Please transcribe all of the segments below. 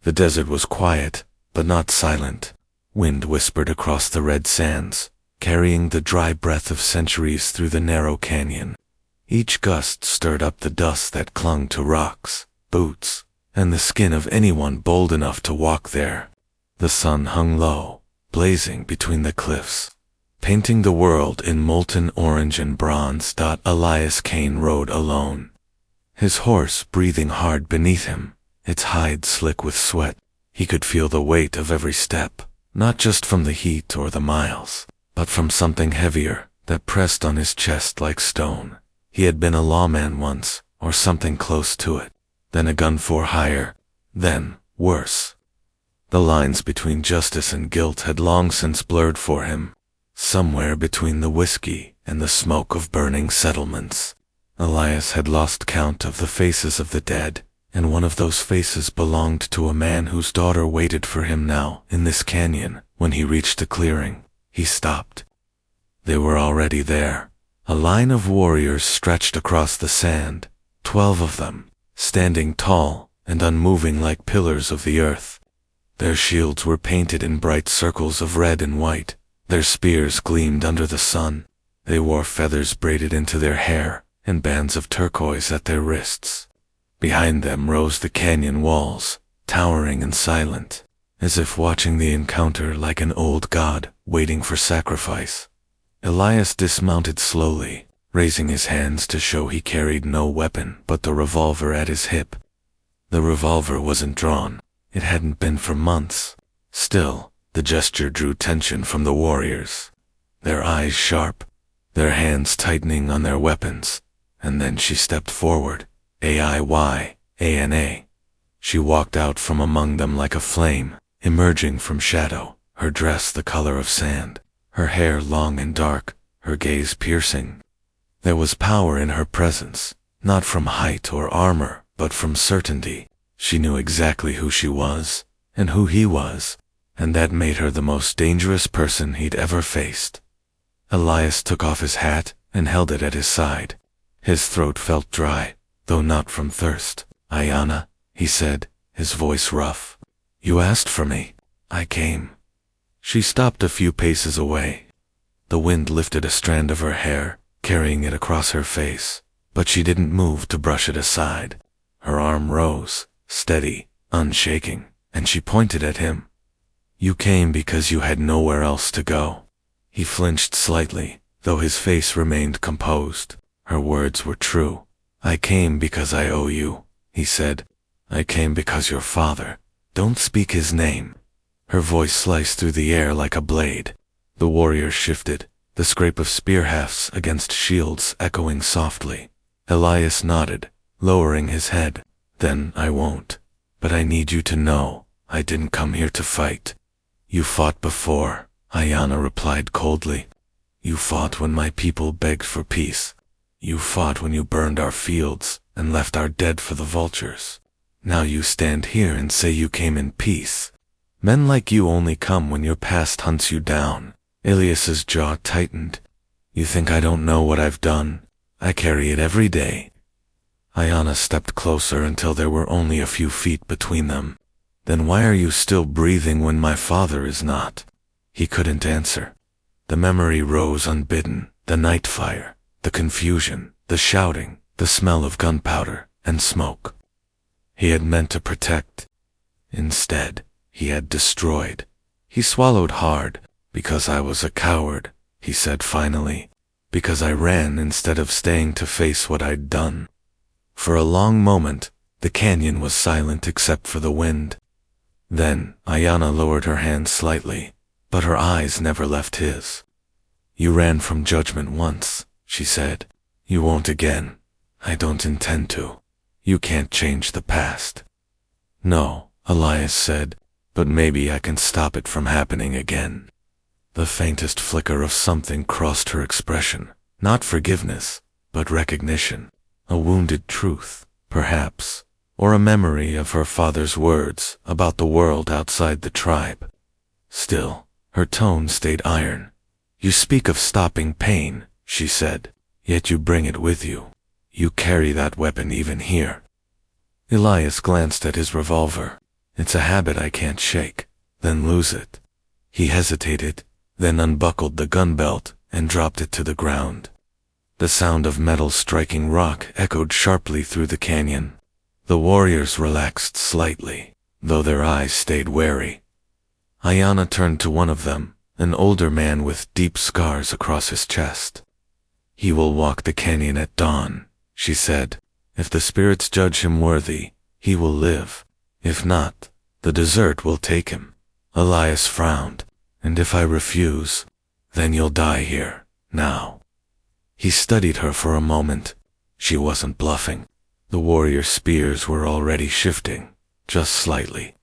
The desert was quiet, but not silent. Wind whispered across the red sands, carrying the dry breath of centuries through the narrow canyon. Each gust stirred up the dust that clung to rocks, boots, and the skin of anyone bold enough to walk there. The sun hung low, blazing between the cliffs, painting the world in molten orange and bronze. Elias Kane rode alone, his horse breathing hard beneath him, its hide slick with sweat. He could feel the weight of every step, not just from the heat or the miles, but from something heavier that pressed on his chest like stone. He had been a lawman once, or something close to it, then a gun for hire, then worse. The lines between justice and guilt had long since blurred for him, somewhere between the whiskey and the smoke of burning settlements. Elias had lost count of the faces of the dead, and one of those faces belonged to a man whose daughter waited for him now in this canyon. When he reached the clearing, he stopped. They were already there. A line of warriors stretched across the sand, 12 of them, standing tall and unmoving like pillars of the earth. Their shields were painted in bright circles of red and white. Their spears gleamed under the sun. They wore feathers braided into their hair and bands of turquoise at their wrists. Behind them rose the canyon walls, towering and silent, as if watching the encounter like an old god waiting for sacrifice. Elias dismounted slowly, raising his hands to show he carried no weapon but the revolver at his hip. The revolver wasn't drawn. It hadn't been for months. Still, the gesture drew tension from the warriors, their eyes sharp, their hands tightening on their weapons. And then she stepped forward, Ayana. She walked out from among them like a flame, emerging from shadow, her dress the color of sand, her hair long and dark, her gaze piercing. There was power in her presence, not from height or armor, but from certainty. She knew exactly who she was, and who he was, and that made her the most dangerous person he'd ever faced. Elias took off his hat and held it at his side. His throat felt dry, though not from thirst. "Ayana," he said, his voice rough. "You asked for me. I came." She stopped a few paces away. The wind lifted a strand of her hair, carrying it across her face, but she didn't move to brush it aside. Her arm rose, steady, unshaking, and she pointed at him. "You came because you had nowhere else to go." He flinched slightly, though his face remained composed. Her words were true. "I came because I owe you," he said. "I came because your father—" "Don't speak his name." Her voice sliced through the air like a blade. The warriors shifted, the scrape of spear hafts against shields echoing softly. Elias nodded, lowering his head. "Then I won't. But I need you to know, I didn't come here to fight." "You fought before," Ayana replied coldly. "You fought when my people begged for peace. You fought when you burned our fields and left our dead for the vultures. Now you stand here and say you came in peace. Men like you only come when your past hunts you down." Elias's jaw tightened. "You think I don't know what I've done? I carry it every day." Ayana stepped closer until there were only a few feet between them. "Then why are you still breathing when my father is not?" He couldn't answer. The memory rose unbidden, the night fire, the confusion, the shouting, the smell of gunpowder and smoke. He had meant to protect. Instead, he had destroyed. He swallowed hard. "Because I was a coward," he said finally. "Because I ran instead of staying to face what I'd done." For a long moment, the canyon was silent except for the wind. Then, Ayana lowered her hand slightly, but her eyes never left his. "You ran from judgment once," she said. "You won't again. I don't intend to. You can't change the past." "No," Elias said, "but maybe I can stop it from happening again." The faintest flicker of something crossed her expression. Not forgiveness, but recognition. A wounded truth, perhaps, or a memory of her father's words about the world outside the tribe. Still, her tone stayed iron. "You speak of stopping pain," she said, "yet you bring it with you. You carry that weapon even here." Elias glanced at his revolver. It's a habit I can't shake, then lose it. He hesitated, then unbuckled the gun belt and dropped it to the ground. The sound of metal striking rock echoed sharply through the canyon. The warriors relaxed slightly, though their eyes stayed wary. Ayana turned to one of them, an older man with deep scars across his chest. "He will walk the canyon at dawn," she said. "If the spirits judge him worthy, he will live. If not, the desert will take him." Elias frowned. "And if I refuse, then you'll die here, now." He studied her for a moment. She wasn't bluffing. The warrior spears were already shifting, just slightly,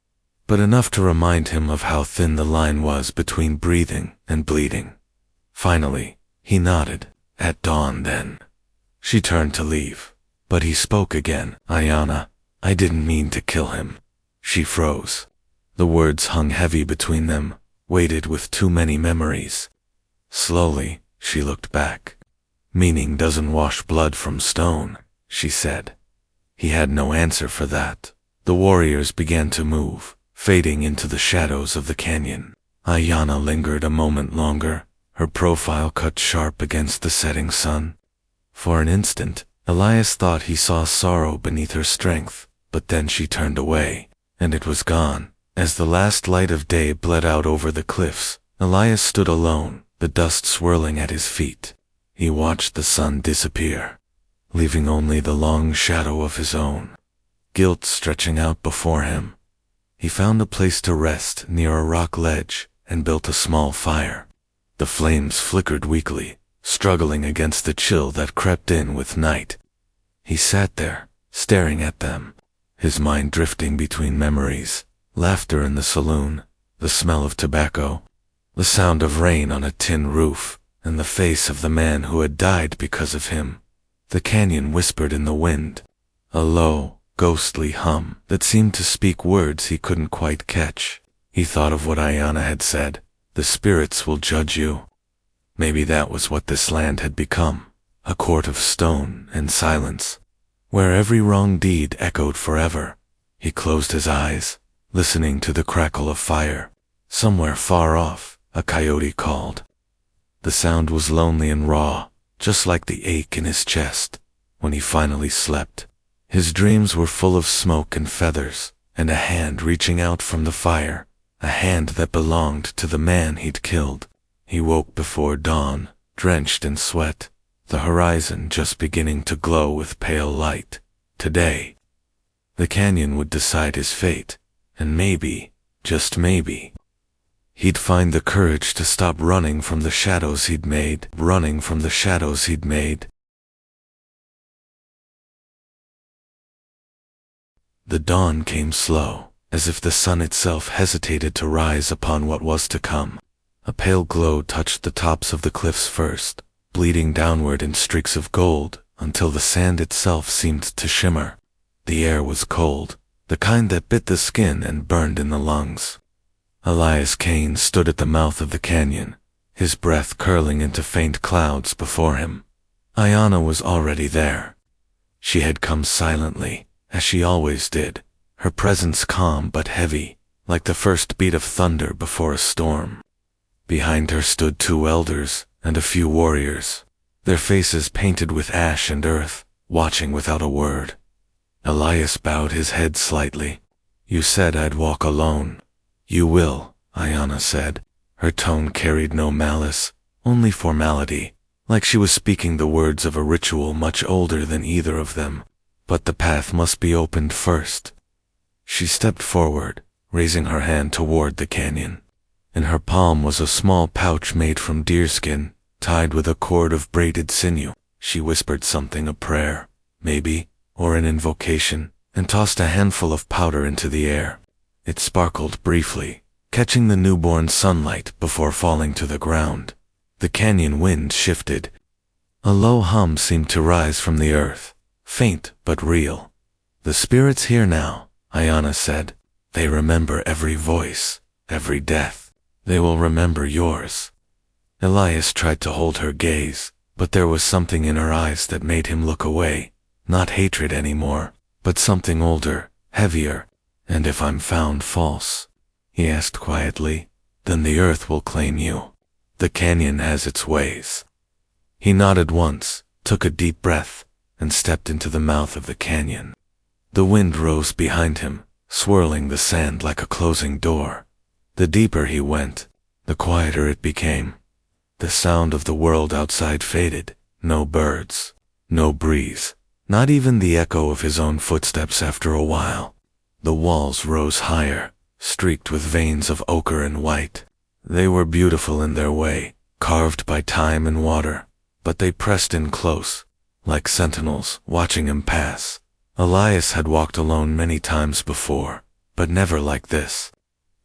but enough to remind him of how thin the line was between breathing and bleeding. Finally, he nodded. "At dawn, then." She turned to leave, but he spoke again. "Ayana, I didn't mean to kill him." She froze. The words hung heavy between them, weighted with too many memories. Slowly, she looked back. "Meaning doesn't wash blood from stone," she said. He had no answer for that. The warriors began to move, fading into the shadows of the canyon. Ayana lingered a moment longer, her profile cut sharp against the setting sun. For an instant, Elias thought he saw sorrow beneath her strength, but then she turned away, and it was gone. As the last light of day bled out over the cliffs, Elias stood alone, the dust swirling at his feet. He watched the sun disappear, leaving only the long shadow of his own, guilt stretching out before him. He found a place to rest near a rock ledge and built a small fire. The flames flickered weakly, struggling against the chill that crept in with night. He sat there, staring at them, his mind drifting between memories, laughter in the saloon, the smell of tobacco, the sound of rain on a tin roof, and the face of the man who had died because of him. The canyon whispered in the wind, a low, ghostly hum that seemed to speak words he couldn't quite catch. He thought of what Ayana had said, "The spirits will judge you." Maybe that was what this land had become, a court of stone and silence, where every wrong deed echoed forever. He closed his eyes, listening to the crackle of fire. Somewhere far off, a coyote called. The sound was lonely and raw, just like the ache in his chest. When he finally slept, his dreams were full of smoke and feathers, and a hand reaching out from the fire, a hand that belonged to the man he'd killed. He woke before dawn, drenched in sweat, the horizon just beginning to glow with pale light. Today, the canyon would decide his fate, and maybe, just maybe, he'd find the courage to stop running from the shadows he'd made. The dawn came slow, as if the sun itself hesitated to rise upon what was to come. A pale glow touched the tops of the cliffs first, bleeding downward in streaks of gold, until the sand itself seemed to shimmer. The air was cold, the kind that bit the skin and burned in the lungs. Elias Kane stood at the mouth of the canyon, his breath curling into faint clouds before him. Ayana was already there. She had come silently, as she always did, her presence calm but heavy, like the first beat of thunder before a storm. Behind her stood 2 elders and a few warriors, their faces painted with ash and earth, watching without a word. Elias bowed his head slightly. "You said I'd walk alone." "You will," Ayana said. Her tone carried no malice, only formality, like she was speaking the words of a ritual much older than either of them. "But the path must be opened first." She stepped forward, raising her hand toward the canyon. In her palm was a small pouch made from deerskin, tied with a cord of braided sinew. She whispered something, a prayer, maybe, or an invocation, and tossed a handful of powder into the air. It sparkled briefly, catching the newborn sunlight before falling to the ground. The canyon wind shifted. A low hum seemed to rise from the earth, faint but real. "The spirits here now," Ayana said. "They remember every voice, every death. They will remember yours." Elias tried to hold her gaze, but there was something in her eyes that made him look away. Not hatred anymore, but something older, heavier. And if I'm found false, he asked quietly, then the earth will claim you. The canyon has its ways. He nodded once, took a deep breath, and stepped into the mouth of the canyon. The wind rose behind him, swirling the sand like a closing door. The deeper he went, the quieter it became. The sound of the world outside faded. No birds, no breeze, not even the echo of his own footsteps after a while. The walls rose higher, streaked with veins of ochre and white. They were beautiful in their way, carved by time and water, but they pressed in close, like sentinels watching him pass. Elias had walked alone many times before, but never like this.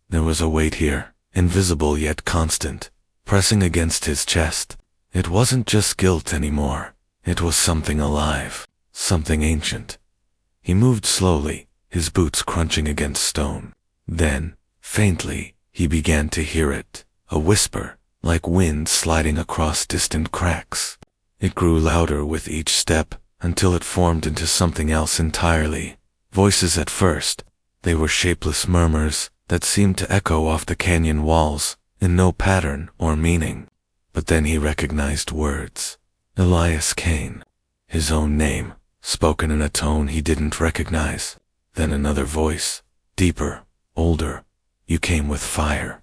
There was a weight here, invisible yet constant, pressing against his chest. It wasn't just guilt anymore. It was something alive, something ancient. He moved slowly, his boots crunching against stone. Then, faintly, he began to hear it, a whisper, like wind sliding across distant cracks. It grew louder with each step, until it formed into something else entirely. Voices at first, they were shapeless murmurs that seemed to echo off the canyon walls, in no pattern or meaning. But then he recognized words. Elias Kane. His own name, spoken in a tone he didn't recognize. Then another voice, deeper, older. You came with fire.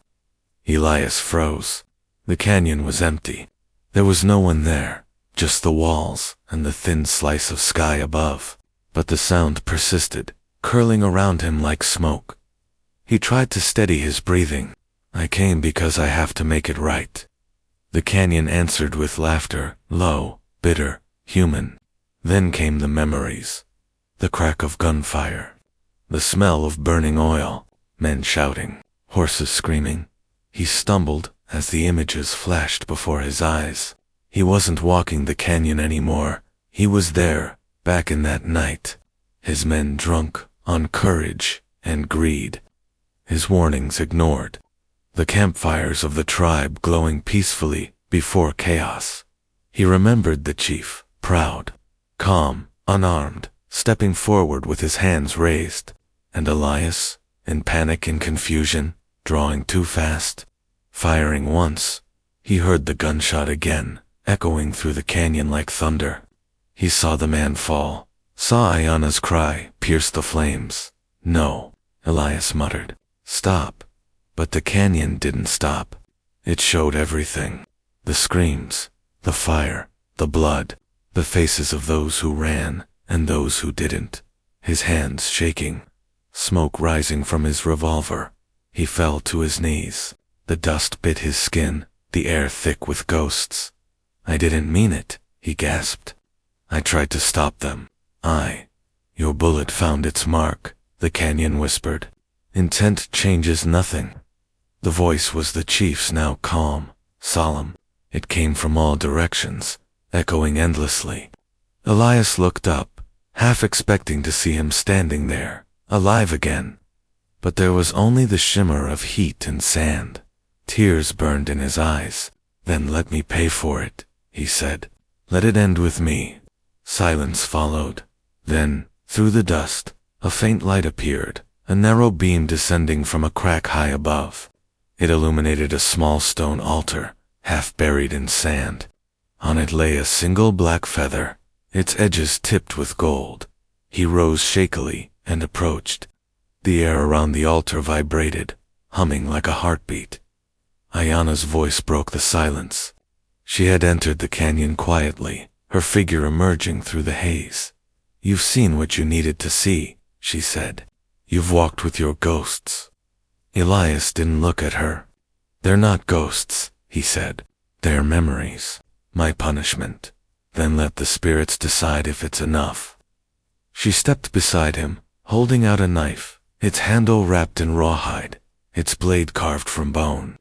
Elias froze. The canyon was empty. There was no one there. Just the walls and the thin slice of sky above. But the sound persisted, curling around him like smoke. He tried to steady his breathing. I came because I have to make it right. The canyon answered with laughter, low, bitter, human. Then came the memories. The crack of gunfire. The smell of burning oil. Men shouting. Horses screaming. He stumbled as the images flashed before his eyes. He wasn't walking the canyon anymore. He was there, back in that night. His men drunk on courage and greed. His warnings ignored. The campfires of the tribe glowing peacefully before chaos. He remembered the chief, proud, calm, unarmed, stepping forward with his hands raised. And Elias, in panic and confusion, drawing too fast. Firing once, he heard the gunshot again, echoing through the canyon like thunder. He saw the man fall, saw Ayana's cry pierce the flames. No, Elias muttered. Stop. But the canyon didn't stop. It showed everything. The screams, the fire, the blood, the faces of those who ran and those who didn't. His hands shaking, smoke rising from his revolver. He fell to his knees. The dust bit his skin, the air thick with ghosts. I didn't mean it, he gasped. I tried to stop them. Your bullet found its mark, the canyon whispered. Intent changes nothing. The voice was the chief's, now calm, solemn. It came from all directions, echoing endlessly. Elias looked up, half expecting to see him standing there, alive again. But there was only the shimmer of heat and sand. Tears burned in his eyes. Then let me pay for it, he said. Let it end with me. Silence followed. Then, through the dust, a faint light appeared, a narrow beam descending from a crack high above. It illuminated a small stone altar, half buried in sand. On it lay a single black feather, its edges tipped with gold. He rose shakily and approached. The air around the altar vibrated, humming like a heartbeat. Ayana's voice broke the silence. She had entered the canyon quietly, her figure emerging through the haze. You've seen what you needed to see, she said. You've walked with your ghosts. Elias didn't look at her. They're not ghosts, he said. They're memories. My punishment. Then let the spirits decide if it's enough. She stepped beside him, holding out a knife, its handle wrapped in rawhide, its blade carved from bone.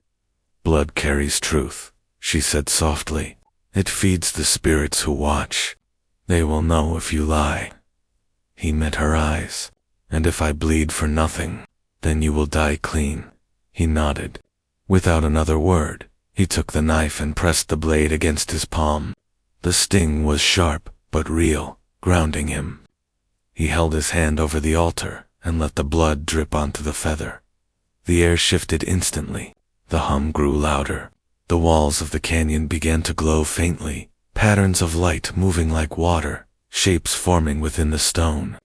Blood carries truth, she said softly. It feeds the spirits who watch. They will know if you lie. He met her eyes. And if I bleed for nothing, then you will die clean. He nodded. Without another word, he took the knife and pressed the blade against his palm. The sting was sharp, but real, grounding him. He held his hand over the altar, and let the blood drip onto the feather. The air shifted instantly. The hum grew louder. The walls of the canyon began to glow faintly, patterns of light moving like water, shapes forming within the stone.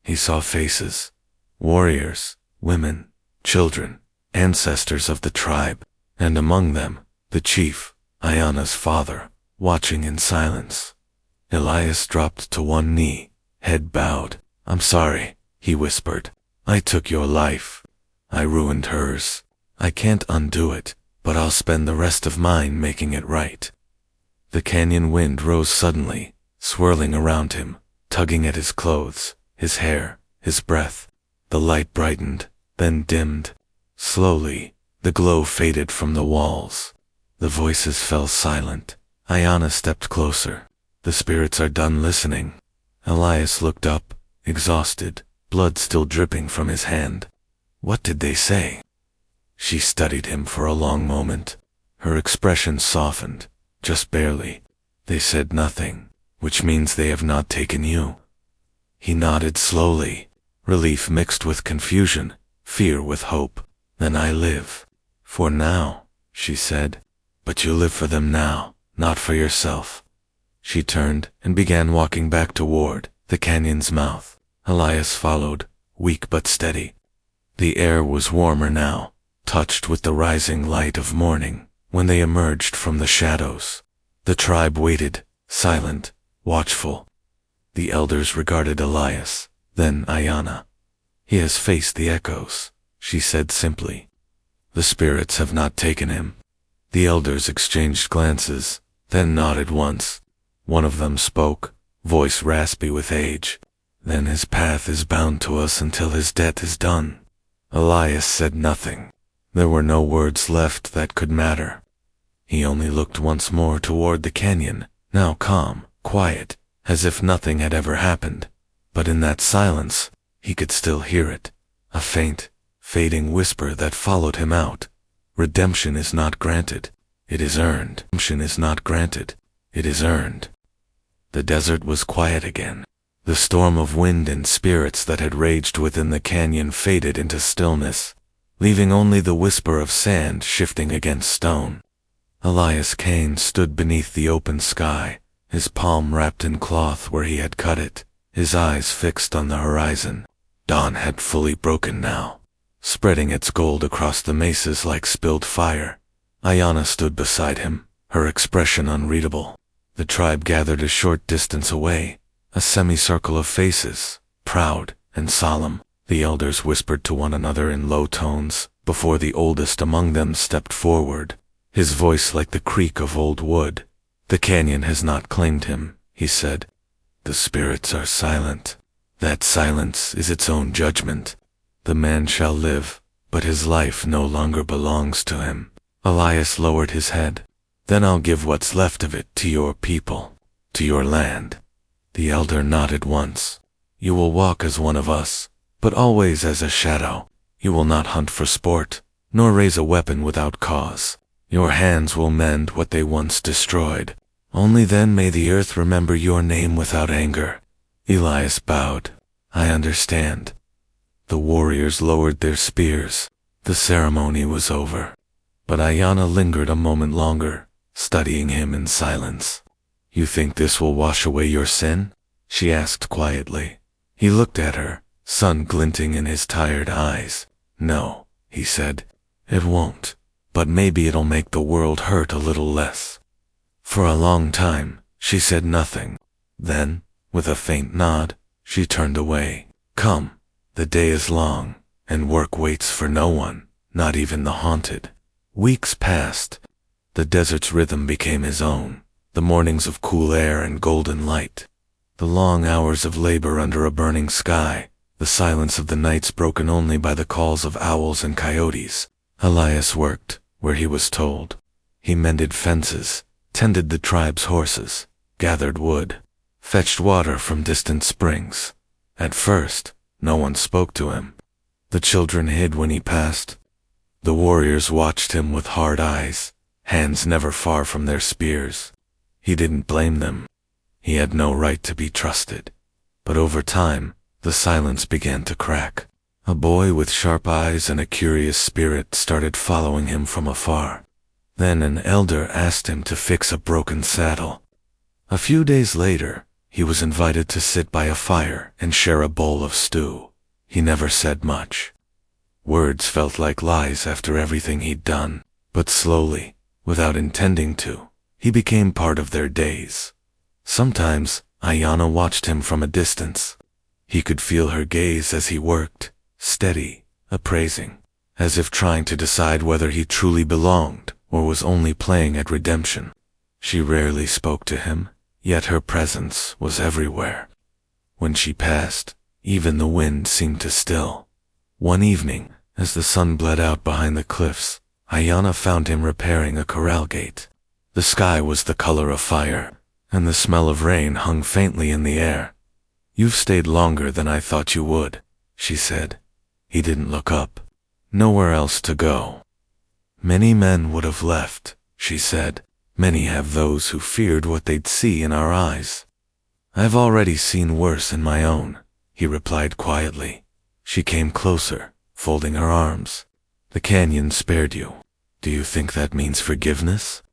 He saw faces, warriors, women, children, ancestors of the tribe, and among them, the chief, Ayana's father, watching in silence. Elias dropped to one knee, head bowed. "I'm sorry," he whispered. "I took your life. I ruined hers. I can't undo it, but I'll spend the rest of mine making it right." The canyon wind rose suddenly, swirling around him, tugging at his clothes, his hair, his breath. The light brightened, then dimmed. Slowly, the glow faded from the walls. The voices fell silent. Ayana stepped closer. "The spirits are done listening." Elias looked up, exhausted, blood still dripping from his hand. "What did they say?" She studied him for a long moment. Her expression softened, just barely. "They said nothing, which means they have not taken you." He nodded slowly, relief mixed with confusion, fear with hope. "Then I live. For now," she said. "But you live for them now, not for yourself." She turned and began walking back toward the canyon's mouth. Elias followed, weak but steady. The air was warmer now, touched with the rising light of morning, when they emerged from the shadows. The tribe waited, silent, watchful. The elders regarded Elias, then Ayana. "He has faced the echoes," she said simply. "The spirits have not taken him." The elders exchanged glances, then nodded once. One of them spoke, voice raspy with age. "Then his path is bound to us until his debt is done." Elias said nothing. There were no words left that could matter. He only looked once more toward the canyon, now calm, quiet, as if nothing had ever happened. But in that silence, he could still hear it, a faint, fading whisper that followed him out. "Redemption is not granted. It is earned. Redemption is not granted. It is earned." The desert was quiet again. The storm of wind and spirits that had raged within the canyon faded into stillness, leaving only the whisper of sand shifting against stone. Elias Kane stood beneath the open sky, his palm wrapped in cloth where he had cut it, his eyes fixed on the horizon. Dawn had fully broken now, spreading its gold across the mesas like spilled fire. Ayana stood beside him, her expression unreadable. The tribe gathered a short distance away, a semicircle of faces, proud and solemn. The elders whispered to one another in low tones, before the oldest among them stepped forward, his voice like the creak of old wood. "The canyon has not claimed him," he said. "The spirits are silent. That silence is its own judgment. The man shall live, but his life no longer belongs to him." Elias lowered his head. "Then I'll give what's left of it to your people, to your land." The elder nodded once. "You will walk as one of us, but always as a shadow. You will not hunt for sport, nor raise a weapon without cause. Your hands will mend what they once destroyed. Only then may the earth remember your name without anger." Elias bowed. "I understand." The warriors lowered their spears. The ceremony was over. But Ayana lingered a moment longer, studying him in silence. "You think this will wash away your sin?" she asked quietly. He looked at her, sun glinting in his tired eyes. "No," he said, "it won't. But maybe it'll make the world hurt a little less." For a long time, she said nothing. Then, with a faint nod, she turned away. "Come, the day is long, and work waits for no one, not even the haunted." Weeks passed. The desert's rhythm became his own, the mornings of cool air and golden light, the long hours of labor under a burning sky, the silence of the nights broken only by the calls of owls and coyotes. Elias worked where he was told. He mended fences, tended the tribe's horses, gathered wood, fetched water from distant springs. At first, no one spoke to him. The children hid when he passed. The warriors watched him with hard eyes, hands never far from their spears. He didn't blame them. He had no right to be trusted. But over time, the silence began to crack. A boy with sharp eyes and a curious spirit started following him from afar. Then an elder asked him to fix a broken saddle. A few days later, he was invited to sit by a fire and share a bowl of stew. He never said much. Words felt like lies after everything he'd done, but slowly, without intending to, he became part of their days. Sometimes, Ayana watched him from a distance. He could feel her gaze as he worked, steady, appraising, as if trying to decide whether he truly belonged or was only playing at redemption. She rarely spoke to him, yet her presence was everywhere. When she passed, even the wind seemed to still. One evening, as the sun bled out behind the cliffs, Ayana found him repairing a corral gate. The sky was the color of fire, and the smell of rain hung faintly in the air. "You've stayed longer than I thought you would," she said. He didn't look up. Nowhere else to go. "Many men would have left," she said. "Many have those who feared what they'd see in our eyes." "I've already seen worse in my own," he replied quietly. She came closer, folding her arms. "The canyon spared you. Do you think that means forgiveness?"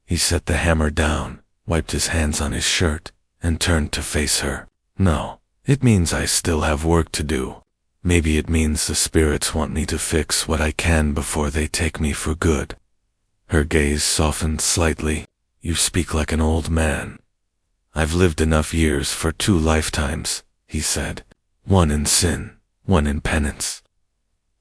He set the hammer down, wiped his hands on his shirt, and turned to face her. "No, it means I still have work to do. Maybe it means the spirits want me to fix what I can before they take me for good." Her gaze softened slightly. "You speak like an old man." "I've lived enough years for 2 lifetimes," he said. "One in sin, one in penance."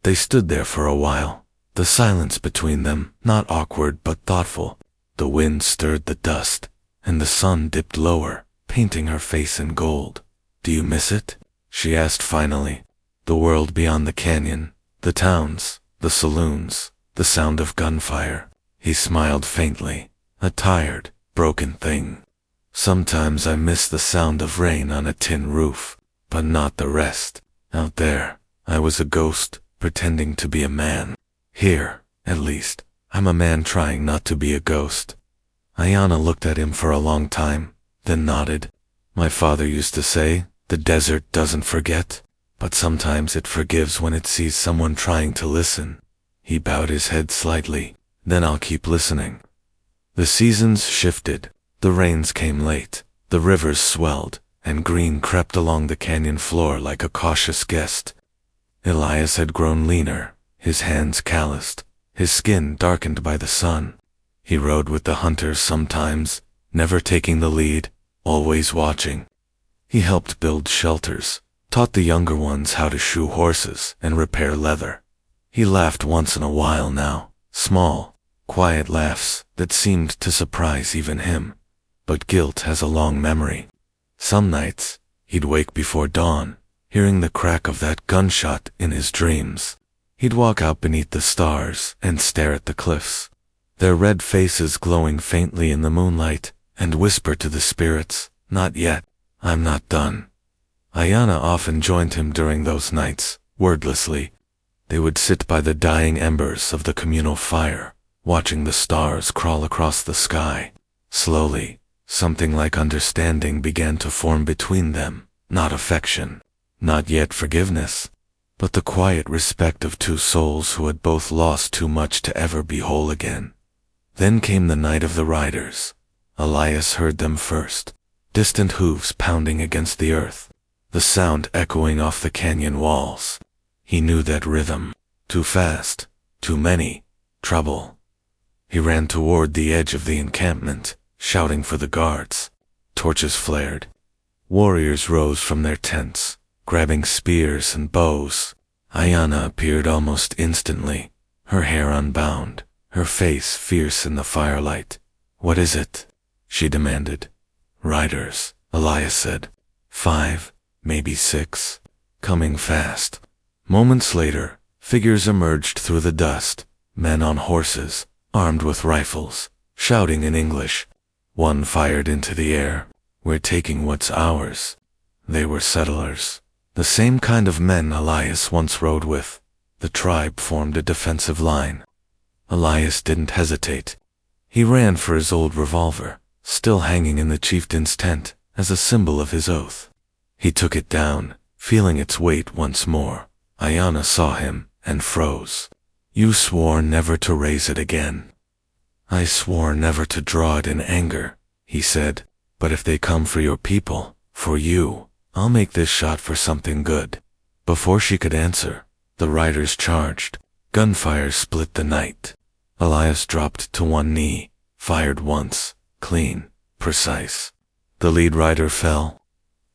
They stood there for a while, the silence between them not awkward but thoughtful. The wind stirred the dust, and the sun dipped lower, painting her face in gold. "Do you miss it?" she asked finally. "The world beyond the canyon, the towns, the saloons, the sound of gunfire." He smiled faintly, a tired, broken thing. "Sometimes I miss the sound of rain on a tin roof, but not the rest. Out there, I was a ghost, pretending to be a man. Here, at least, I'm a man trying not to be a ghost." Ayana looked at him for a long time, then nodded. "My father used to say, the desert doesn't forget, but sometimes it forgives when it sees someone trying to listen." He bowed his head slightly. "Then I'll keep listening." The seasons shifted. The rains came late. The rivers swelled, and green crept along the canyon floor like a cautious guest. Elias had grown leaner, his hands calloused, his skin darkened by the sun. He rode with the hunters sometimes, never taking the lead, always watching. He helped build shelters, taught the younger ones how to shoe horses and repair leather. He laughed once in a while now, small, quiet laughs that seemed to surprise even him. But guilt has a long memory. Some nights, he'd wake before dawn, hearing the crack of that gunshot in his dreams. He'd walk out beneath the stars and stare at the cliffs, their red faces glowing faintly in the moonlight, and whisper to the spirits, "Not yet, I'm not done." Ayana often joined him during those nights, wordlessly. They would sit by the dying embers of the communal fire, watching the stars crawl across the sky. Slowly, something like understanding began to form between them, not affection, not yet forgiveness, but the quiet respect of 2 souls who had both lost too much to ever be whole again. Then came the night of the riders. Elias heard them first, distant hooves pounding against the earth, the sound echoing off the canyon walls. He knew that rhythm. Too fast, too many, trouble. He ran toward the edge of the encampment, shouting for the guards. Torches flared. Warriors rose from their tents, grabbing spears and bows. Ayana appeared almost instantly, her hair unbound, her face fierce in the firelight. "What is it?" she demanded. "Riders," Elias said. 5, maybe 6. Coming fast. Moments later, figures emerged through the dust, men on horses, armed with rifles, shouting in English. One fired into the air, "We're taking what's ours." They were settlers, the same kind of men Elias once rode with. The tribe formed a defensive line. Elias didn't hesitate. He ran for his old revolver, still hanging in the chieftain's tent, as a symbol of his oath. He took it down, feeling its weight once more. Ayana saw him and froze. You swore never to raise it again. I swore never to draw it in anger, he said, but if they come for your people, for you, I'll make this shot for something good. Before she could answer, the riders charged. Gunfire split the night. Elias dropped to one knee, fired once, clean, precise. The lead rider fell.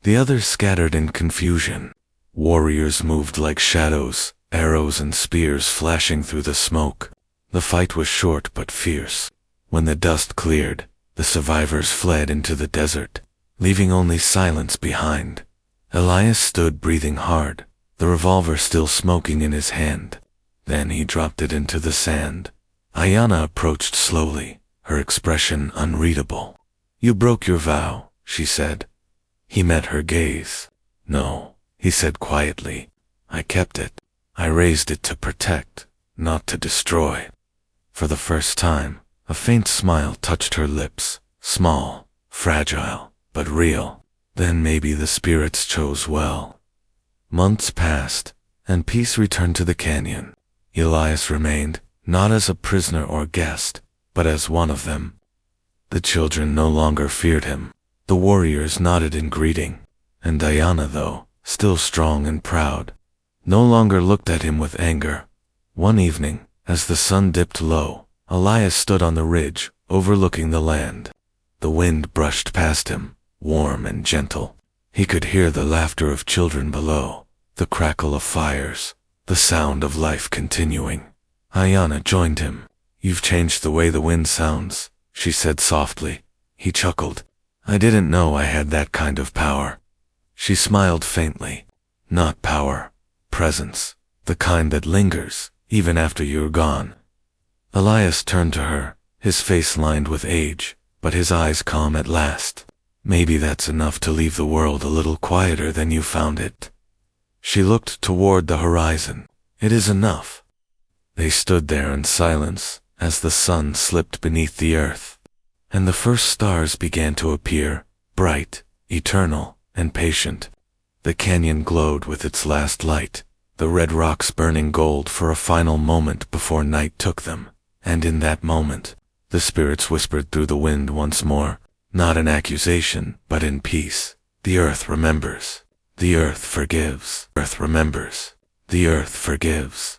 The others scattered in confusion. Warriors moved like shadows, arrows and spears flashing through the smoke. The fight was short but fierce. When the dust cleared, the survivors fled into the desert, leaving only silence behind. Elias stood breathing hard, the revolver still smoking in his hand. Then he dropped it into the sand. Ayana approached slowly, her expression unreadable. You broke your vow, she said. He met her gaze. No, he said quietly. I kept it. I raised it to protect, not to destroy. For the first time, a faint smile touched her lips, small, fragile, but real. Then maybe the spirits chose well. Months passed, and peace returned to the canyon. Elias remained, not as a prisoner or guest, but as one of them. The children no longer feared him. The warriors nodded in greeting, and Diana, though, still strong and proud, no longer looked at him with anger. One evening, as the sun dipped low, Elias stood on the ridge, overlooking the land. The wind brushed past him, warm and gentle. He could hear the laughter of children below, the crackle of fires, the sound of life continuing. Ayana joined him. You've changed the way the wind sounds, she said softly. He chuckled. I didn't know I had that kind of power. She smiled faintly. Not power, presence, the kind that lingers, even after you're gone. Elias turned to her, his face lined with age, but his eyes calm at last. Maybe that's enough to leave the world a little quieter than you found it. She looked toward the horizon. It is enough. They stood there in silence as the sun slipped beneath the earth, and the first stars began to appear, bright, eternal, and patient. The canyon glowed with its last light, the red rocks burning gold for a final moment before night took them. And in that moment, the spirits whispered through the wind once more, not in accusation, but in peace. The earth remembers. The earth forgives. Earth remembers. The earth forgives.